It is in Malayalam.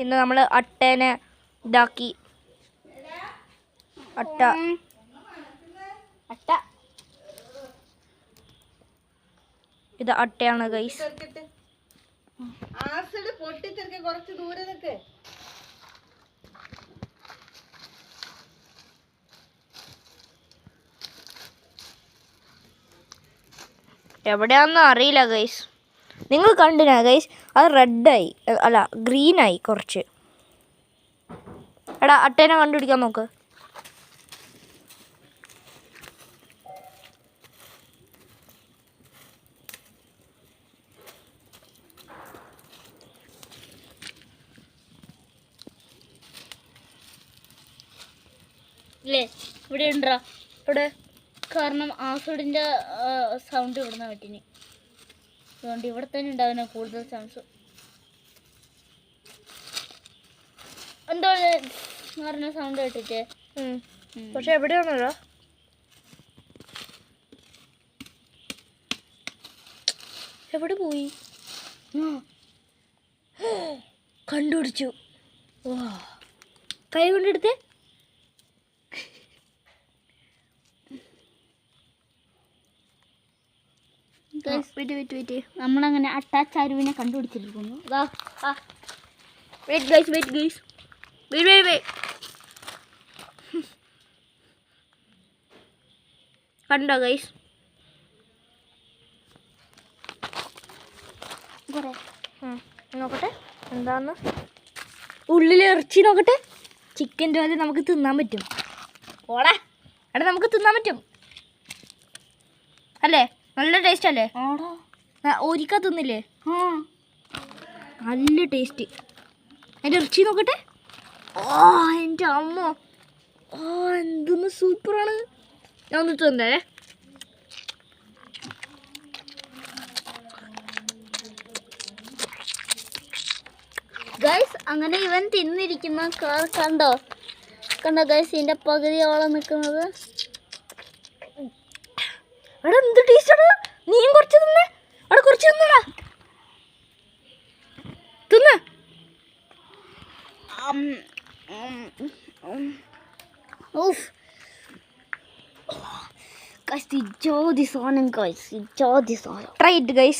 ഇന്ന് നമ്മൾ അട്ടേനെ ഇതാക്കി. അട്ട ഇത് അട്ടയാണ് ഗൈസ്. എവിടെയാണെന്ന് അറിയില്ല ഗൈസ്. നിങ്ങൾ കണ്ടിനാ ഗൈസ്? അത് റെഡായി, അല്ല ഗ്രീനായി കുറച്ച്. എടാ അട്ടേനെ കണ്ടുപിടിക്കാൻ നോക്ക്. ഇല്ലേ ഇവിടെ ഉണ്ടോ? ഇവിടെ കാരണം ആസിഡിൻ്റെ സൗണ്ട് ഇവിടുന്ന് പറ്റിനി. അതുകൊണ്ട് ഇവിടെ തന്നെ ഉണ്ടാവുന്ന കൂടുതൽ ചാൻസ്. എന്തോ പറഞ്ഞ സൗണ്ട് കേട്ടിട്ട്. പക്ഷെ എവിടെയാണല്ലോ? എവിടെ പോയി? കണ്ടുപിടിച്ചു. കൈ കൊണ്ടെടുത്തേ. നമ്മളങ്ങനെ അട്ടാച്ച് അരുവിനെ കണ്ടുപിടിച്ചിരിക്കുന്നു. കണ്ടോ ഗൈസ്? നോക്കട്ടെ എന്താന്ന്. ഉള്ളിൽ ഇറച്ചി നോക്കട്ടെ. ചിക്കൻ്റെ പോലെ നമുക്ക് തിന്നാൻ പറ്റും. ഓടാ എടാ, നമുക്ക് തിന്നാൻ പറ്റും അല്ലേ? നല്ല ടേസ്റ്റ് അല്ലേ? ഒരിക്കൽ തിന്നില്ലേ? നല്ല ടേസ്റ്റ്. അതിൻ്റെ ഇറച്ചി നോക്കട്ടെ. എൻ്റെ അമ്മ, എന്തൊന്ന് സൂപ്പറാണ്. ഞാൻ ഒന്ന് തിന്നേ. ഗൈസ് അങ്ങനെ ഇവൻ തിന്നിരിക്കുന്ന കണ്ടോ ഗൈസ്? ഇതിൻ്റെ പകുതിയോളം നിൽക്കുന്നത്. എടാ എന്ത് ടേസ്റ്റാണ്. നീയും കുറച്ച് തിന്നേ. അവിടെ കുറച്ച് തിന്നടാ. തിന്ന്. Guys, the jaw this on, guys. The jaw this on. Try it, guys.